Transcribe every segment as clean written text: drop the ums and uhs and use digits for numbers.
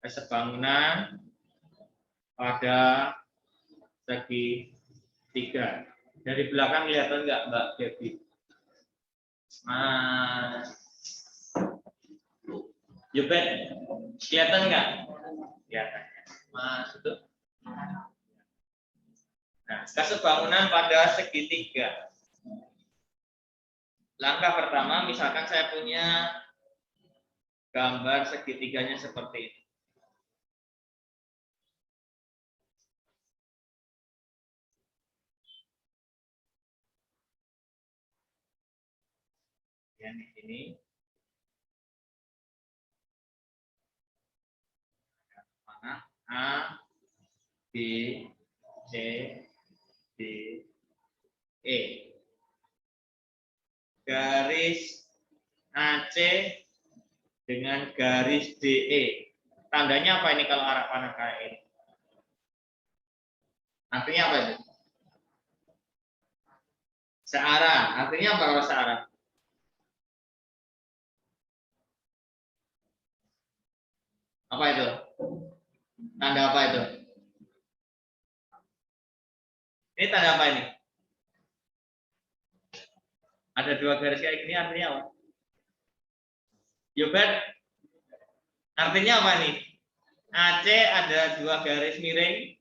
sebangunan pada segitiga. Dari belakang kelihatan nggak Mbak Devi? Yubet, kelihatan nggak? Kelihatan. Mas itu. Nah, kesebangunan pada segitiga. Langkah pertama, misalkan saya punya gambar segitiganya seperti ini. Ya, di sini. Mana? A, B, C, D, E. Garis AC dengan garis DE. Tandanya apa ini kalau arah panah kayak ini? Artinya apa itu? Searah. Artinya apa kalau searah? Apa itu? Tanda apa itu? Ini tanda apa ini? Ada dua garis kayak gini artinya apa? Yobet, artinya apa nih? AC ada dua garis miring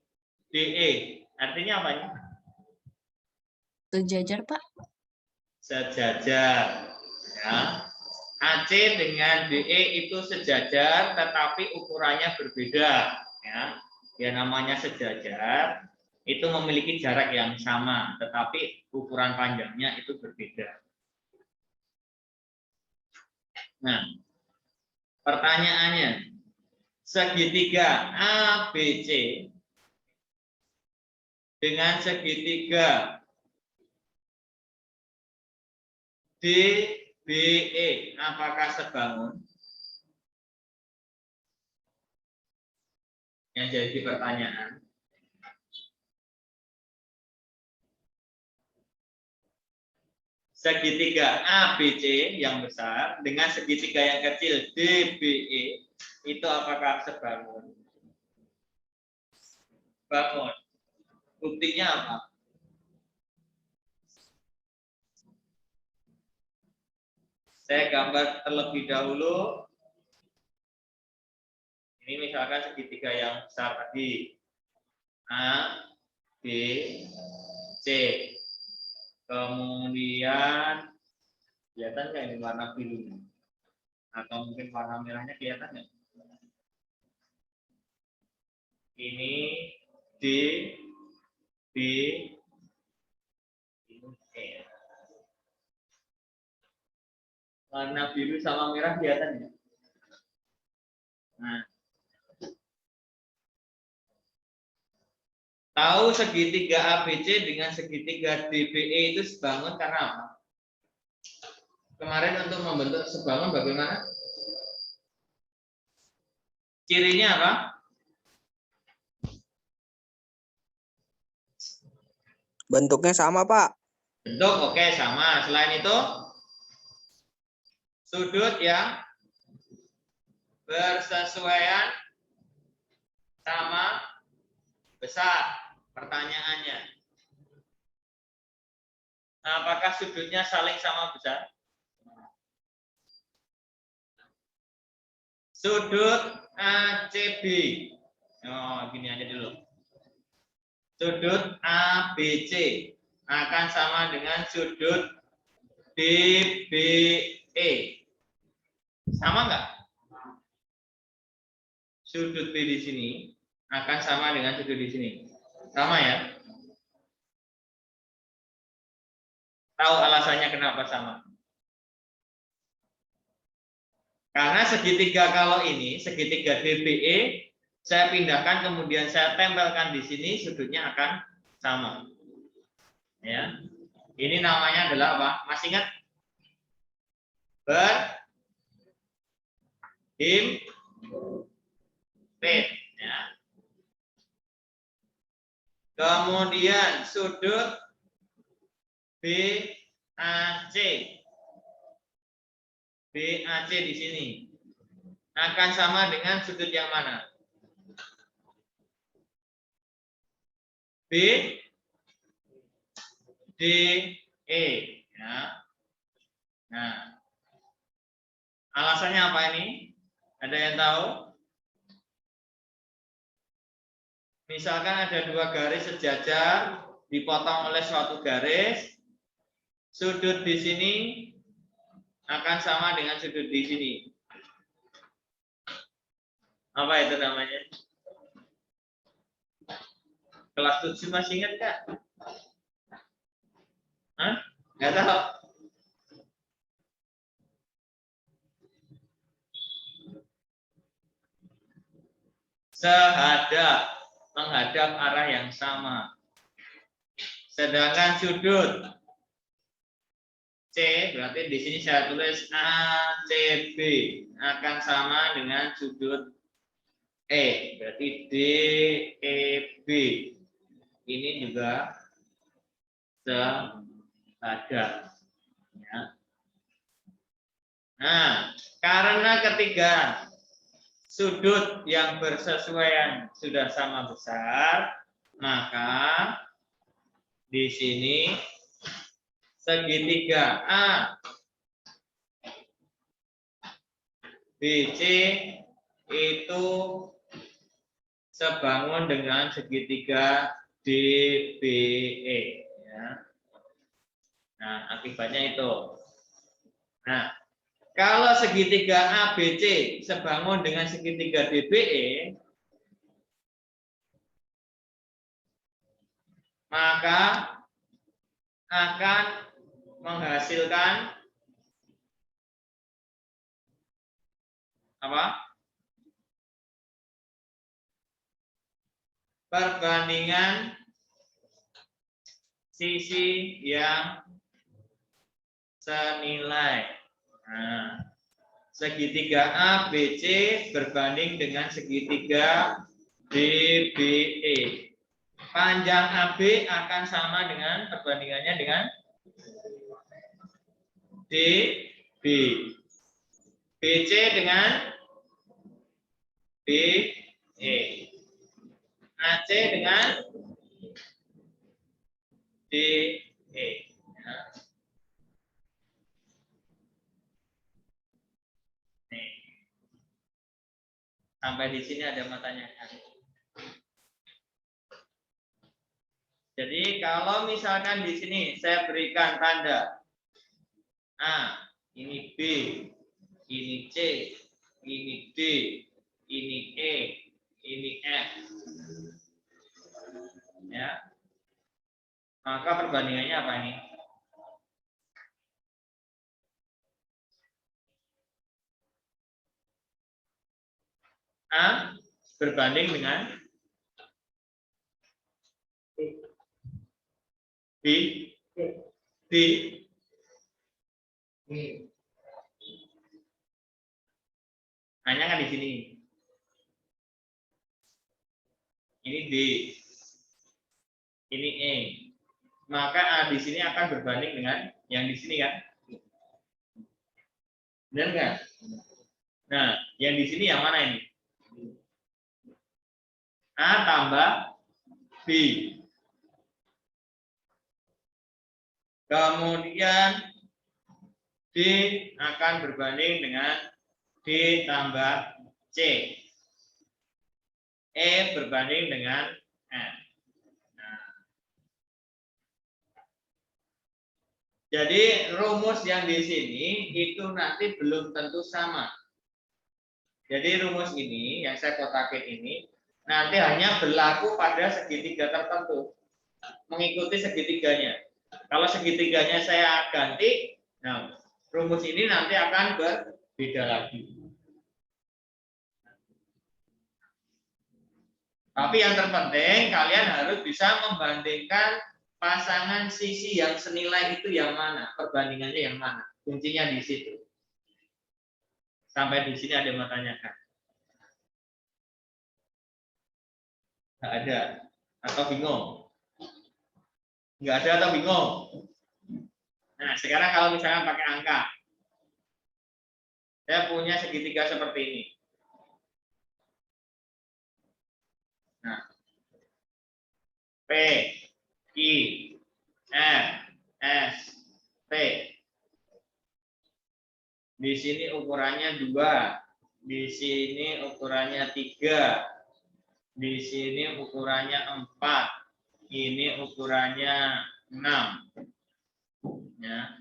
DE. Artinya apa ini? Sejajar, Pak. Sejajar. Ya. AC dengan DE itu sejajar, tetapi ukurannya berbeda. Ya, ya namanya sejajar. Itu memiliki jarak yang sama, tetapi ukuran panjangnya itu berbeda. Nah, pertanyaannya, segitiga ABC dengan segitiga DBE, apakah sebangun? Yang jadi pertanyaan. Segitiga ABC yang besar dengan segitiga yang kecil DBE itu apakah sebangun? Bangun. Buktinya apa? Saya gambar terlebih dahulu. Ini misalkan segitiga yang besar tadi. A, B, C. Kemudian kelihatan nggak ini warna biru? Atau mungkin warna merahnya kelihatan nggak? Ini D, B, ini E. Warna biru sama merah kelihatan ya? Nah, tahu segitiga ABC dengan segitiga DBE itu sebangun karena apa? Kemarin untuk membentuk sebangun bagaimana? Cirinya apa? Bentuknya sama, Pak. Bentuk oke sama. Selain itu, sudut yang bersesuaian sama besar. Pertanyaannya, apakah sudutnya saling sama besar? Sudut ACB. Oh, gini aja dulu. Sudut ABC akan sama dengan sudut DBE. Sama nggak? Sudut B di sini akan sama dengan sudut di sini. Sama ya? Tahu alasannya kenapa sama? Karena segitiga kalau ini, segitiga DBE, saya pindahkan kemudian saya tempelkan di sini, sudutnya akan sama. Ya. Ini namanya adalah apa? Masih ingat? Berhimpit. Ya. Kemudian sudut BAC. BAC di sini akan sama dengan sudut yang mana? B, D, E. Ya. Nah, alasannya apa ini? Ada yang tahu? Misalkan ada dua garis sejajar, dipotong oleh suatu garis, sudut di sini akan sama dengan sudut di sini. Apa itu namanya? Kelas 7 masih ingat nggak? Hah? Nggak tahu. Sehadap, menghadap arah yang sama. Sedangkan sudut C, berarti di sini saya tulis ACB akan sama dengan sudut E, berarti DEB. Ini juga sehadap. Ya. Nah, karena ketiga sudut yang bersesuaian sudah sama besar, maka di sini segitiga A BC itu sebangun dengan segitiga DBE. Ya. Nah, akibatnya itu. Nah, kalau segitiga ABC sebangun dengan segitiga DBE, maka akan menghasilkan apa? Perbandingan sisi yang senilai. Nah, segitiga ABC berbanding dengan segitiga DBE. Panjang AB akan sama dengan perbandingannya dengan DB. BC dengan BE. AC dengan DE. Ya. Nih. Sampai di sini ada mau tanyakan. Jadi kalau misalkan di sini saya berikan tanda A, ini B, ini C, ini D, ini E, ini F. Ya. Maka perbandingannya apa ini? A berbanding dengan B, D, hanya kan di sini. Ini D, ini E. Maka A di sini akan berbanding dengan yang di sini kan? Benar nggak? Nah, yang di sini yang mana ini? A tambah B. Kemudian D akan berbanding dengan D tambah C. E berbanding dengan F. Nah. Jadi rumus yang di sini itu nanti belum tentu sama. Jadi rumus ini yang saya kotakin ini nanti hanya berlaku pada segitiga tertentu. Mengikuti segitiganya. Kalau segitiganya saya ganti, nah rumus ini nanti akan berbeda lagi. Tapi yang terpenting kalian harus bisa membandingkan pasangan sisi yang senilai itu yang mana, perbandingannya yang mana. Kuncinya di situ. Sampai di sini ada yang mau tanyakan? Nggak ada atau bingung? Nggak ada atau bingung? Nah, sekarang kalau misalnya pakai angka. Saya punya segitiga seperti ini. Nah, P, Q, R, S, T. Di sini ukurannya 2, di sini ukurannya 3, di sini ukurannya 4, ini ukurannya 6. Ya.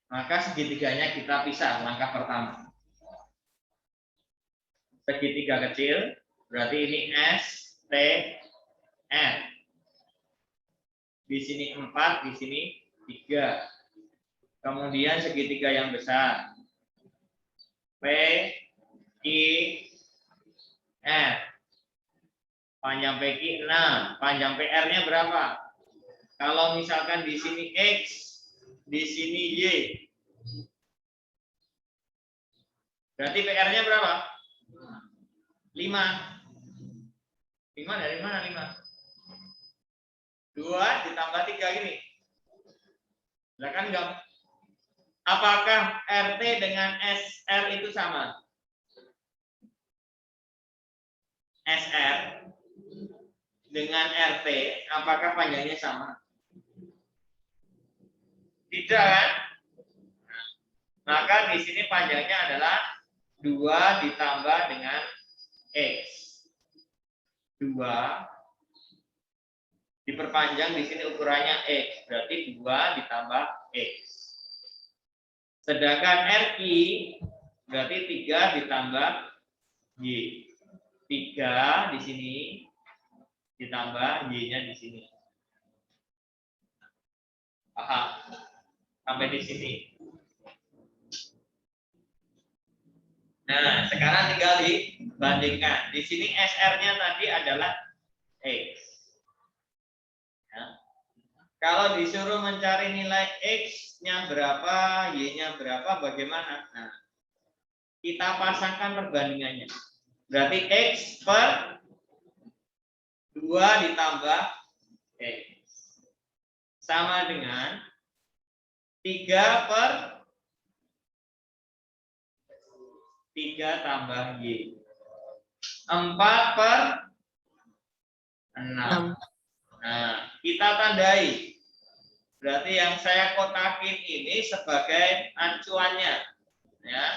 Maka segitiganya kita pisah langkah pertama. Segitiga kecil, berarti ini S, T, R. Di sini 4, di sini 3. Kemudian segitiga yang besar. P, Q, R. Panjang PQ 6. Panjang PR-nya berapa? Kalau misalkan di sini X, di sini Y. Berarti PR-nya berapa? 5. 5 dari mana 5? 2 ditambah 3 gini. Nah kan enggak. Apakah RT dengan SR itu sama? SR dengan RT, apakah panjangnya sama? Tidak kan? Maka di sini panjangnya adalah 2 ditambah dengan X. 2 diperpanjang di sini ukurannya X, berarti 2 ditambah X. Sedangkan RQ berarti 3 ditambah Y. 3 di sini ditambah Y-nya di sini. Paham? Sampai di sini. Nah, sekarang tinggal dibandingkan. Di sini SR-nya tadi adalah X. Ya. Kalau disuruh mencari nilai X-nya berapa, Y-nya berapa, bagaimana? Nah, kita pasangkan perbandingannya. Berarti X per 2 ditambah X. Sama dengan 3 per 3 tambah Y. 4 per 6. Nah, kita tandai. Berarti yang saya kotakin ini sebagai acuannya. Ya.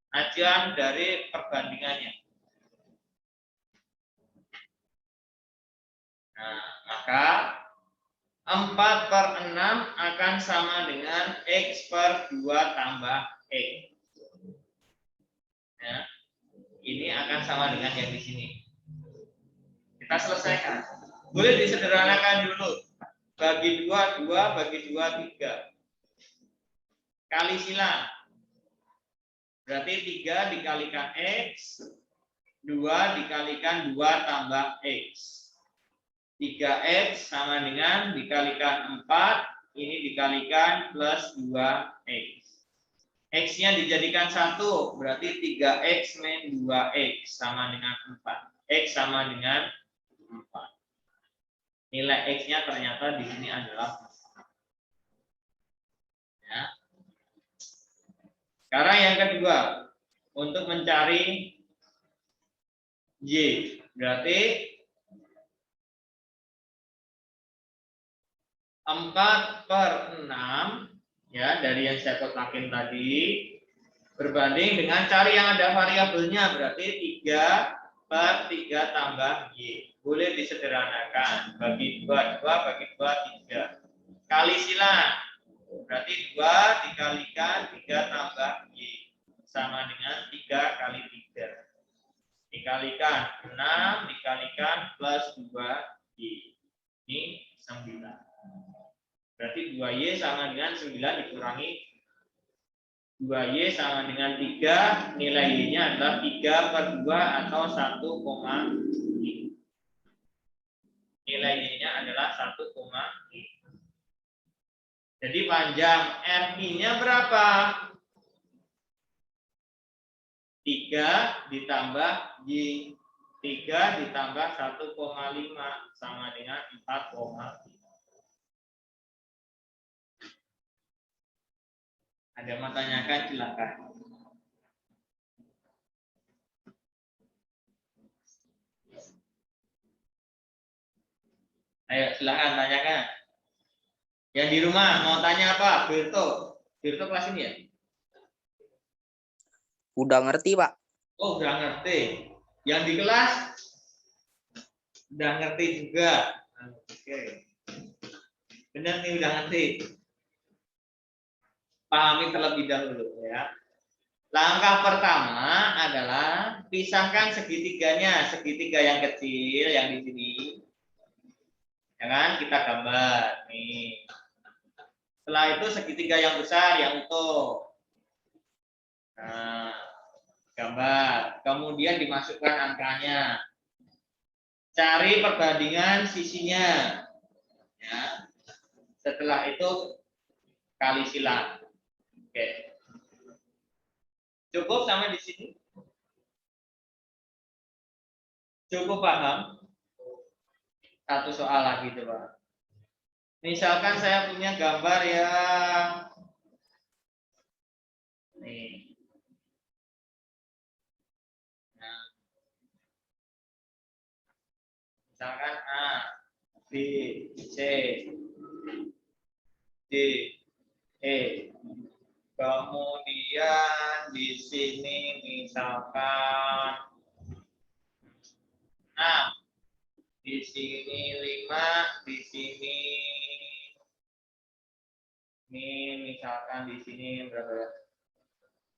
Acuan dari perbandingannya. Nah, maka 4 per 6 akan sama dengan X per 2 tambah X. Ya. Ini akan sama dengan yang di sini. Kita selesaikan. Boleh disederhanakan dulu. Bagi 2, 2, bagi 2, 3. Kali silang. Berarti 3 dikalikan X, 2 dikalikan 2 tambah X. 3X sama dengan dikalikan 4, ini dikalikan plus 2X. X-nya dijadikan 1, berarti 3X min 2X sama dengan 4. X sama dengan 4. Nilai X-nya ternyata di sini adalah 4. Ya. Sekarang yang kedua, untuk mencari Y, berarti 4 per 6, ya, dari yang saya kotakin tadi, berbanding dengan cari yang ada variabelnya, berarti 3 per 3 tambah Y. Boleh disederhanakan, bagi 2, 2, bagi 2, 3. Kali silang, berarti 2 dikalikan 3 tambah Y. Sama dengan 3 kali 3. Dikalikan 6, dikalikan plus 2Y. Ini 9. Berarti 2Y sama dengan 9 dikurangi 2Y sama dengan 3. Nilai Y-nya adalah 3 per 2 atau 1,5. Nilai Y-nya adalah 1,5. Jadi panjang RI-nya berapa? 3 ditambah Y. 3 ditambah 1,5 sama dengan 4,5. Ada yang mau tanyakan, silakan. Ayo silakan tanyakan. Yang di rumah mau tanya apa? Birto. Birto kelas ini ya? Udah ngerti, Pak. Oh, udah ngerti. Yang di kelas udah ngerti juga. Oke. Benar nih, udah ngerti. Pahami terlebih dahulu ya. Langkah pertama adalah pisahkan segitiganya, segitiga yang kecil yang di sini. Ya kan? Kita gambar nih. Setelah itu segitiga yang besar yang utuh. Nah, gambar. Kemudian dimasukkan angkanya. Cari perbandingan sisinya. Ya. Setelah itu kali silang. Oke. Cukup sampai di sini? Cukup paham? Satu soal lagi coba. Misalkan saya punya gambar yang nih. Nah, misalkan A, B, C, D, E. Kemudian di sini misalkan 6, di sini 5, di sini ini misalkan di sini berapa?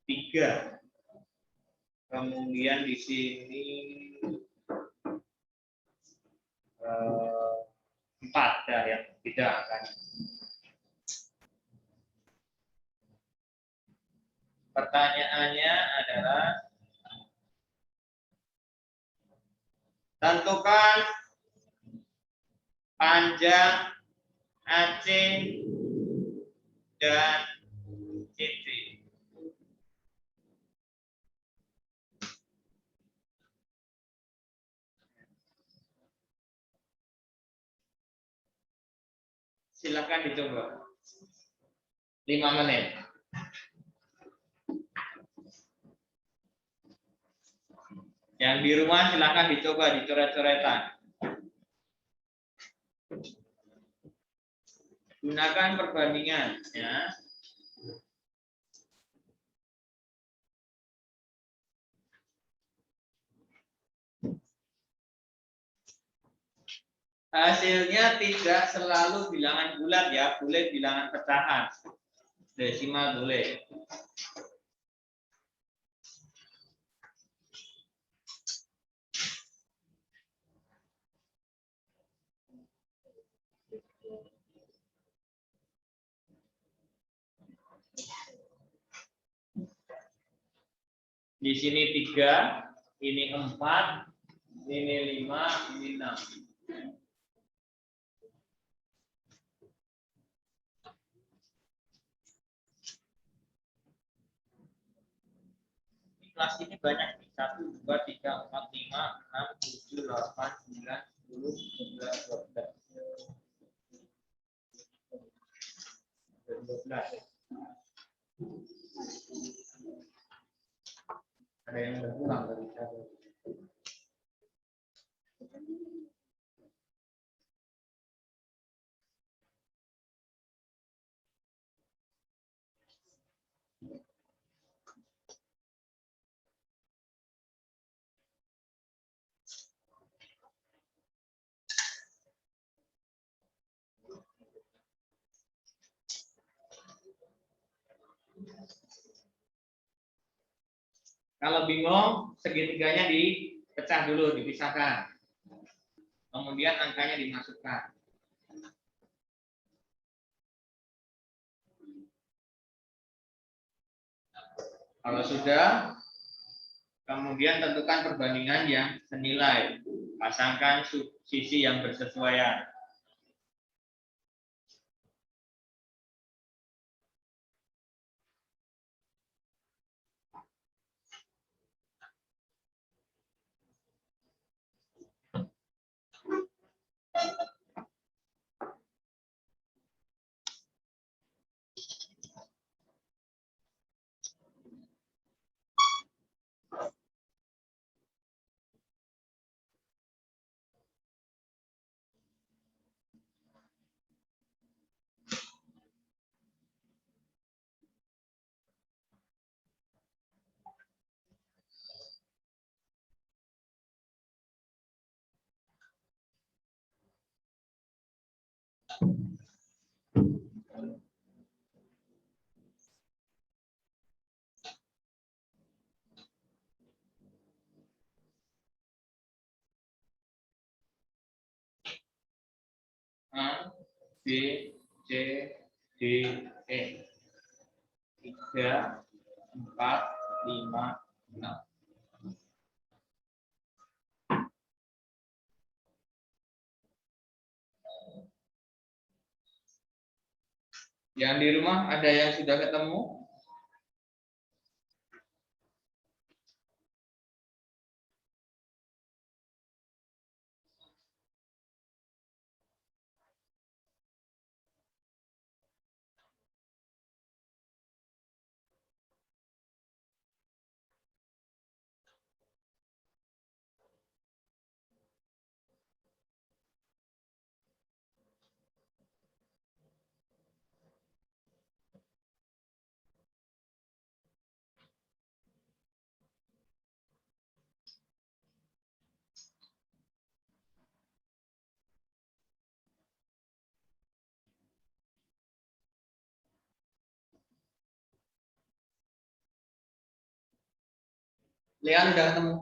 3. Kemudian di sini 4 ya, yang tidak akan. Pertanyaannya adalah tentukan panjang AC dan CC. Silakan dicoba. 5 menit. Yang di rumah silakan dicoba dicoret-coretan. Gunakan perbandingan ya. Hasilnya tidak selalu bilangan bulat ya, boleh bilangan pecahan. Desimal boleh. Di sini 3, ini 4, ini 5, ini 6. Kelas ini banyak nih. 1, 2, 3, 4, 5, 6, 7, 8, 9, 10, 11, 12. 12. Ada yang udah pulang dari saya. Kalau bingung, segitiganya dipecah dulu, dipisahkan. Kemudian angkanya dimasukkan. Kalau sudah, kemudian tentukan perbandingan yang senilai. Pasangkan sisi yang bersesuaian. B, C, D, E. 3, 4, 5, 6. Yang di rumah ada yang sudah ketemu? Leon udah ketemu?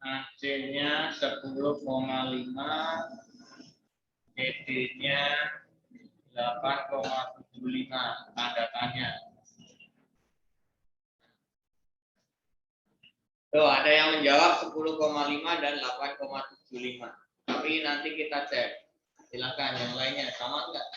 AC-nya 10,5, ED-nya 8,75, tanda tanya. Tuh, ada yang menjawab 10,5 dan 8,75. Tapi nanti kita cek. Silakan yang lainnya sama enggak?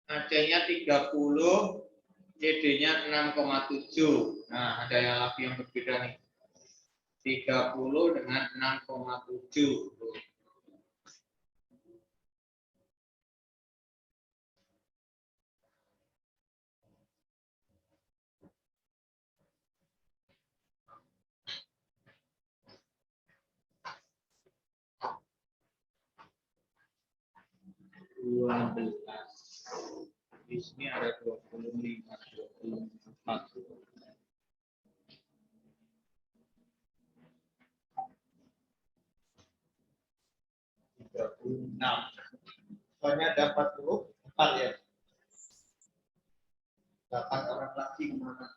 AC-nya 30, CD-nya 6,7. Nah, ada yang lagi yang berbeda nih. 30 dengan 6,7. Di sini ada 25, 24. 36. Soalnya ada 44 ya. 8 orang lagi kemana?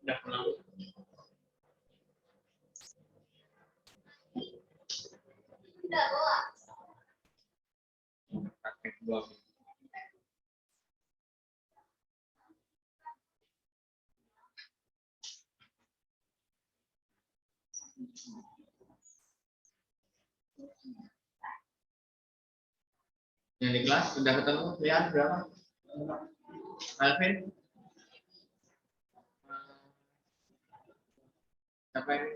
Udah pulang. Pakai dua. Yang di kelas sudah ketemu lihat berapa? Alvin? Siapa ini?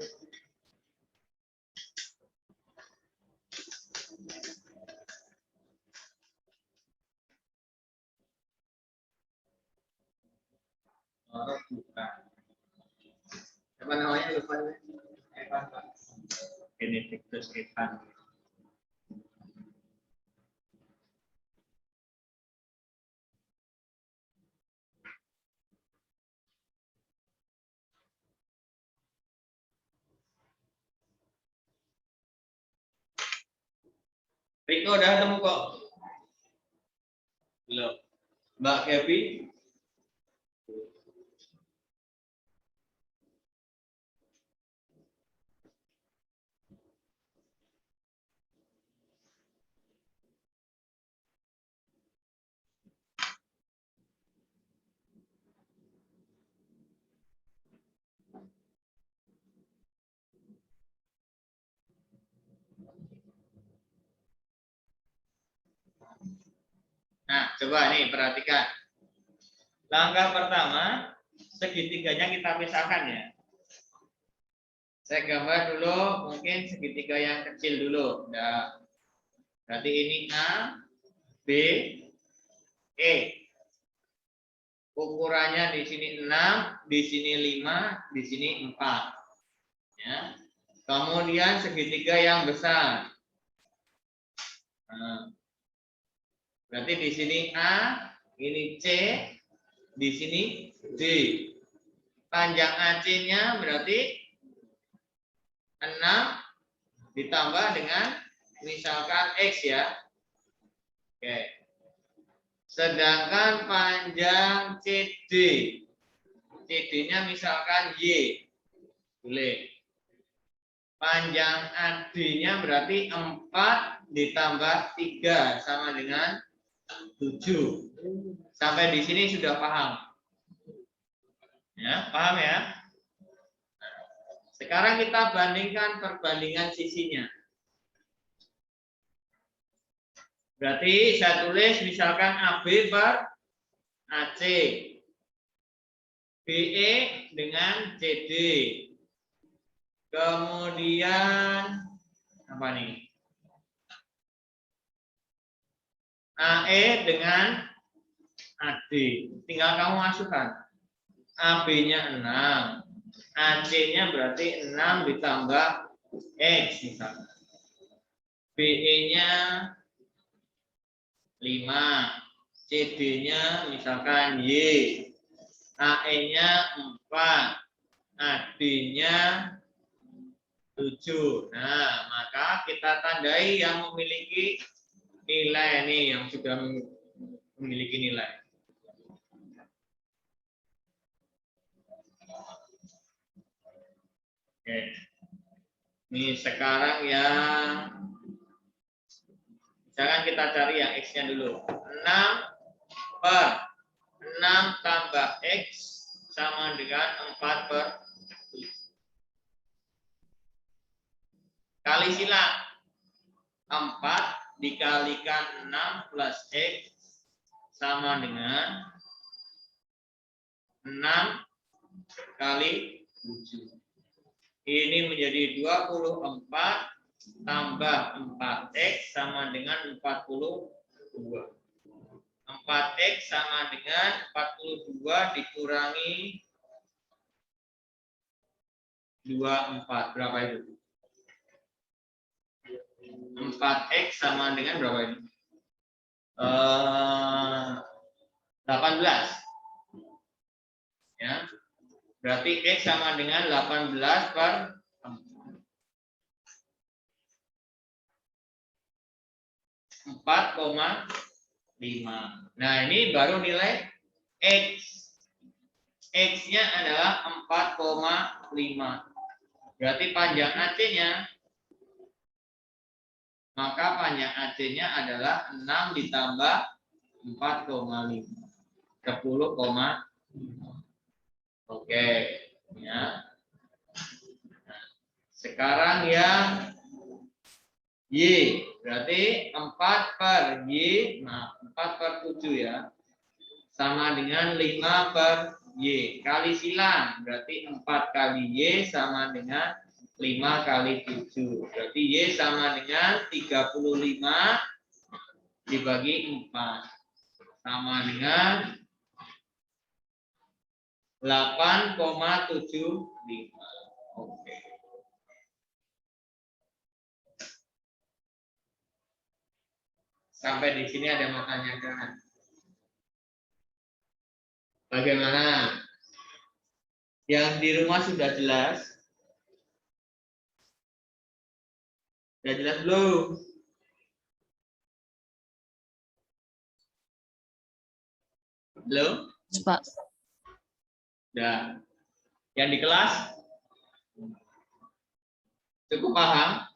Oh, bukan. Apa namanya lupa? Evan, Pak. Benedictus Evan. Riko udah ketemu kok. Belum. Mbak Gaby. Nah, coba nih perhatikan. Langkah pertama, segitiganya kita pisahkan ya. Saya gambar dulu, mungkin segitiga yang kecil dulu. Nah, berarti ini A, B, E. Ukurannya di sini 6, di sini 5, di sini 4. Ya. Kemudian segitiga yang besar. Nah, berarti di sini A, ini C, di sini D. Panjang AC-nya berarti 6 ditambah dengan misalkan X ya. Oke. Sedangkan panjang CD. CD-nya misalkan Y. Boleh. Panjang AD-nya berarti 4 ditambah 3 sama dengan 7. Sampai di sini sudah paham. Ya, paham ya? Sekarang kita bandingkan perbandingan sisinya. Berarti saya tulis misalkan AB per AC. BE dengan CD. Kemudian apa nih? AE dengan AD. Tinggal kamu masukkan. AB-nya 6. AC-nya berarti 6 ditambah X misalkan. BE-nya 5. CD-nya misalkan Y. AE-nya 4. AD-nya 7. Nah, maka kita tandai yang memiliki nilai nih, yang sudah memiliki nilai. Oke. Ini sekarang yang misalkan kita cari yang X-nya dulu. 6 per 6 tambah X sama dengan 4 per 7. Kali silang. 4 dikalikan 6 plus X sama dengan 6 kali 7. Ini menjadi 24 tambah 4X sama dengan 42. 4X sama dengan 42 dikurangi 24. Berapa itu? 4X sama dengan berapa ini? 18. Ya. Berarti X sama dengan 18 per 4,5. Nah, ini baru nilai X. X-nya adalah 4,5. Berarti panjang AC-nya, maka panjang AC-nya adalah 6 ditambah 4,5. 10,5. Oke, ya. Nah, sekarang yang Y, berarti 4 per Y, nah 4 per 7 ya, sama dengan 5 per Y. Kali silang, berarti 4 kali Y sama dengan 5 kali 7. Berarti Y sama dengan 35 dibagi 4. Sama dengan 8,75. Oke. Sampai di sini ada yang mau tanyakan? Bagaimana? Yang di rumah sudah jelas? Sudah jelas belum? Belum? Pak. Sudah. Yang di kelas? Cukup paham?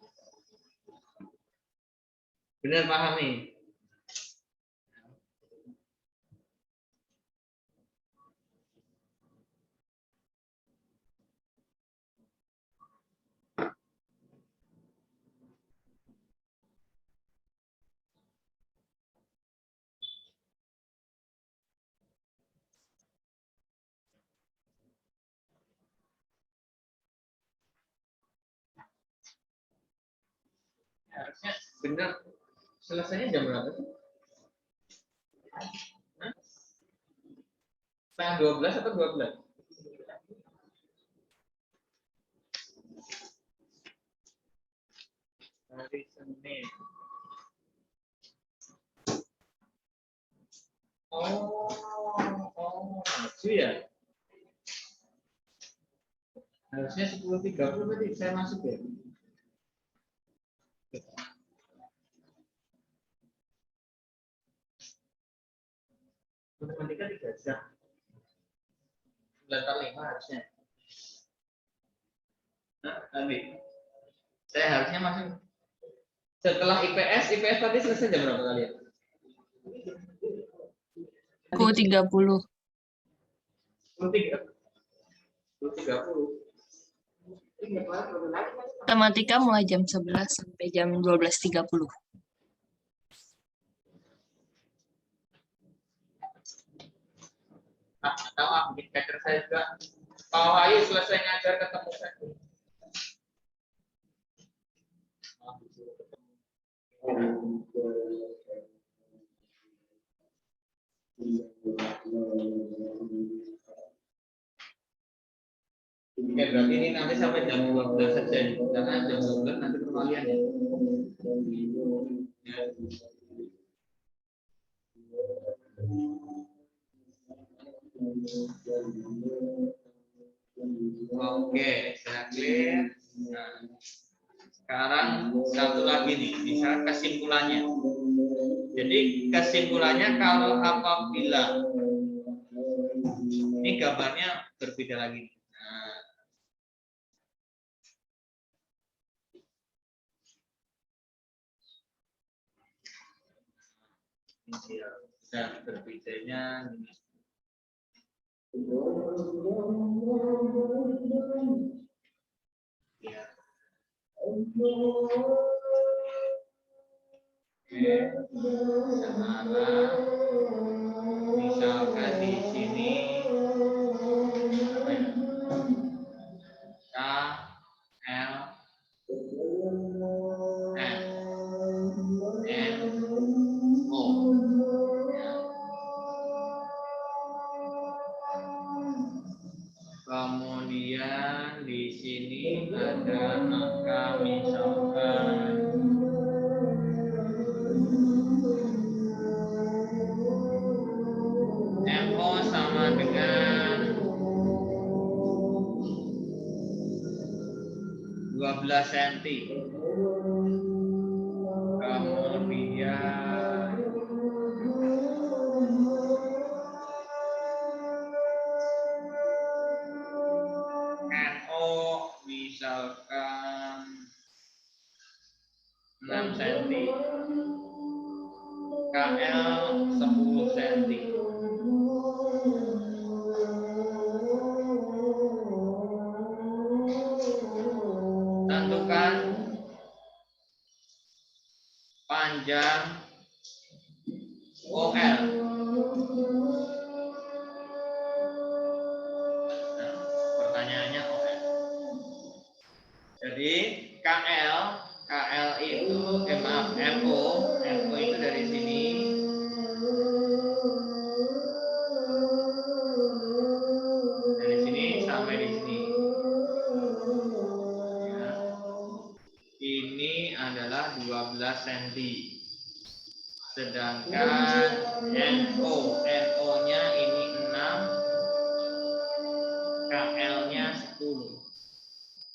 Benar paham nih? Harusnya benar. Selesainya jam berapa sih? Hah? Setengah 12 atau 12? Hari Senin. Maju ya? Harusnya 10.30 berarti saya masuk ya? Matematika 3 jam. 9/5 harusnya. Nah, nanti. Saya harusnya masuk. Setelah IPS tadi selesai jam berapa kalian? Pukul 30. 10.30. Matematika mulai jam 11 sampai jam 12.30. Atau bikin packer saya juga. Kalau ayo selesai ngajar ketemu saya. Oke, berarti ini nanti sampai jam 12 saja nih. Karena jam 12 nanti perwalian ya. Oke, saya clear. Nah, sekarang satu lagi nih, misalnya kesimpulannya. Jadi kesimpulannya kalau apabila ini gambarnya berbeda lagi. Nah, ini ya, bisa berbedanya. Ya. Sekarang misalkan di sini K L M N O. Kemudian di sini ada angka misalkan MO sama dengan 12 cm. Kemudian NO misalkan 6 cm. KL 10 cm. Tentukan panjang OL. adalah 12 cm. Sedangkan NO-nya ini 6, KL-nya 10.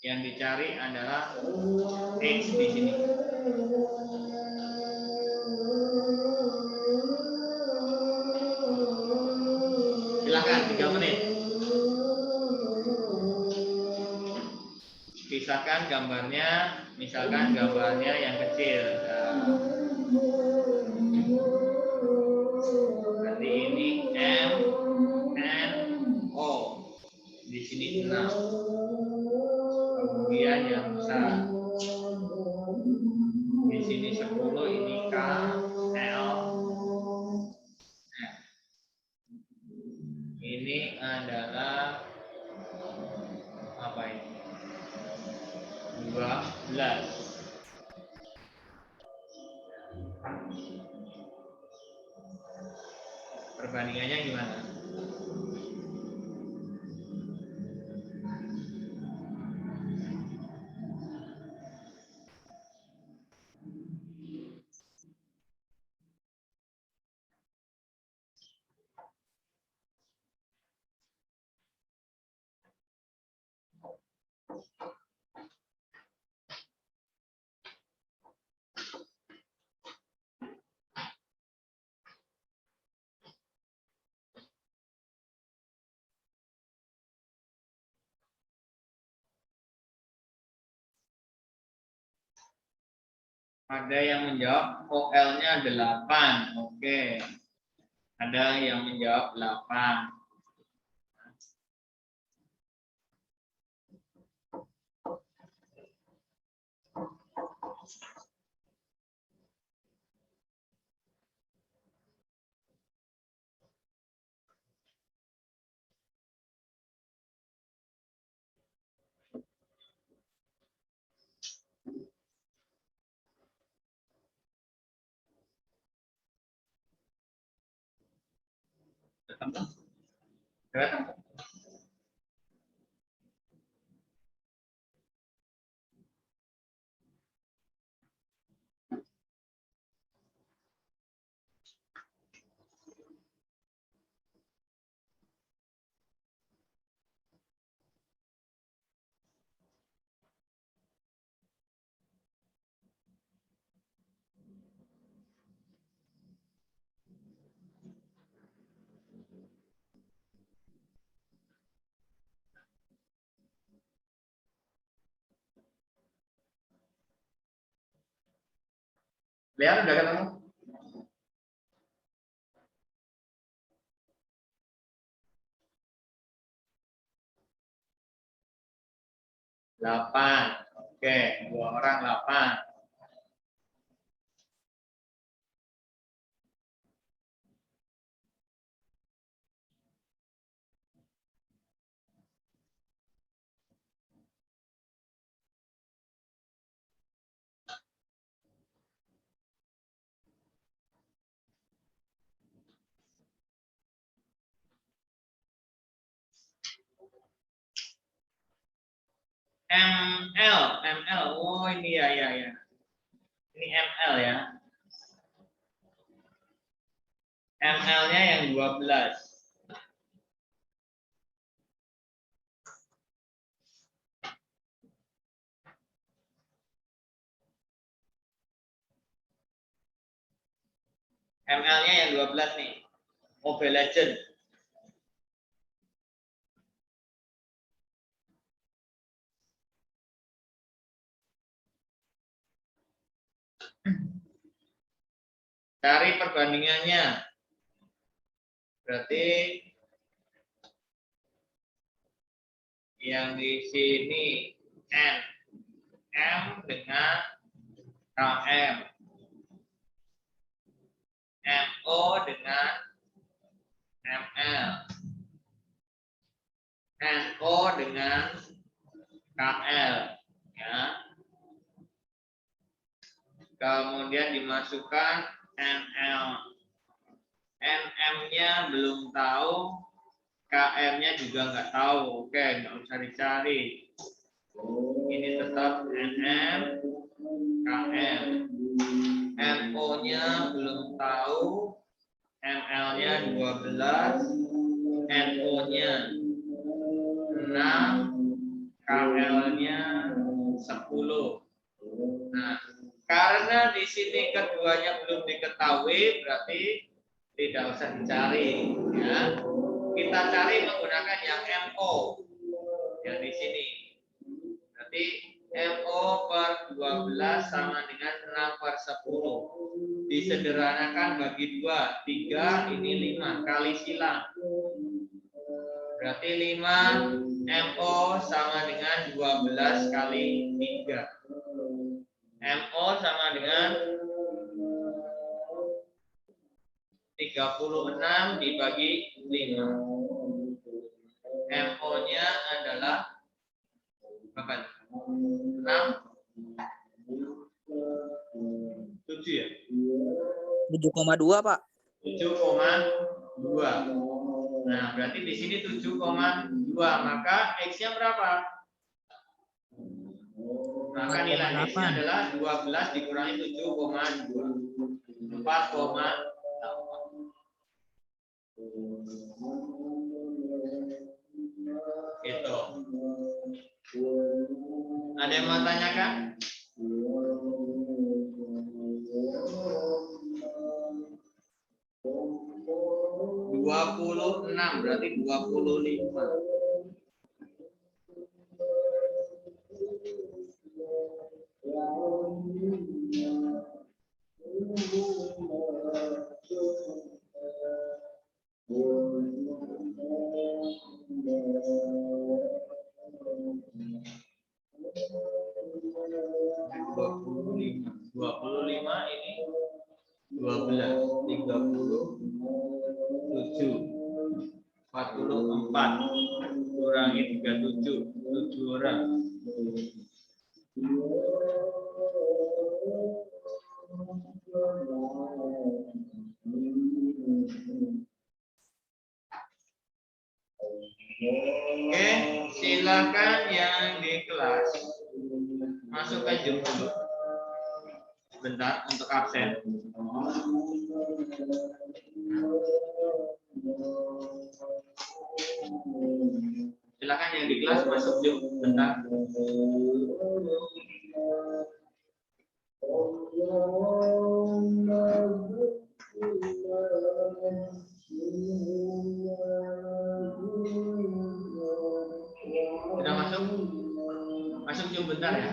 Yang dicari adalah X di sini. Silakan 3 menit. Pisahkan gambarnya, misalkan gambarnya yang kecil. Nanti ini M, N, O. Di sini 6. Kemudian yang besar. Di sini 10, ini K, L. Ini adalah apa ini? 12. Perbandingannya gimana? Ada yang menjawab OL-nya 8. Oke. Ada yang menjawab 8. Kelihatan? Lihat udah ketemu? Delapan. Oke, 2 orang 8. ML. Oh ini ya. Ini ML ya. ML-nya yang 12. ML-nya yang 12 nih. Mobile Legend. Cari perbandingannya. Berarti yang di sini N, M dengan KM, MO dengan ML, NO dengan KL, ya. Kemudian dimasukkan NL, NM-nya belum tahu, KM-nya juga nggak tahu. Oke, nggak usah dicari. Ini tetap NM, KM. MO-nya belum tahu, ML-nya 12, NO-nya 6, KL-nya 10. Nah, karena di sini keduanya belum diketahui, berarti tidak usah dicari, ya. Kita cari menggunakan yang MO, yang di sini. Berarti MO per 12 sama dengan 6/10. Disederhanakan bagi 2, 3, ini 5, kali silang. Berarti 5 MO sama dengan 12 kali 3. MO sama dengan 36 dibagi 5. MO-nya adalah berapa? 6? 7 ya? 7,2 Pak. 7,2. Nah, berarti di sini 7,2. Maka X-nya berapa? Maka nilai X-nya adalah 12 dikurangi 7,2. 4,8. Gitu. Ada yang mau tanyakan? Dua puluh 6 berarti 25. Dua puluh lima ini 12, 37, 44, kurangi 37, 7 orang. Oke, silakan yang di kelas masukkan Zoom dulu. Sebentar untuk absen. Silakan yang di kelas masuk Zoom sebentar. Sudah masuk? Masuk Zoom bentar ya.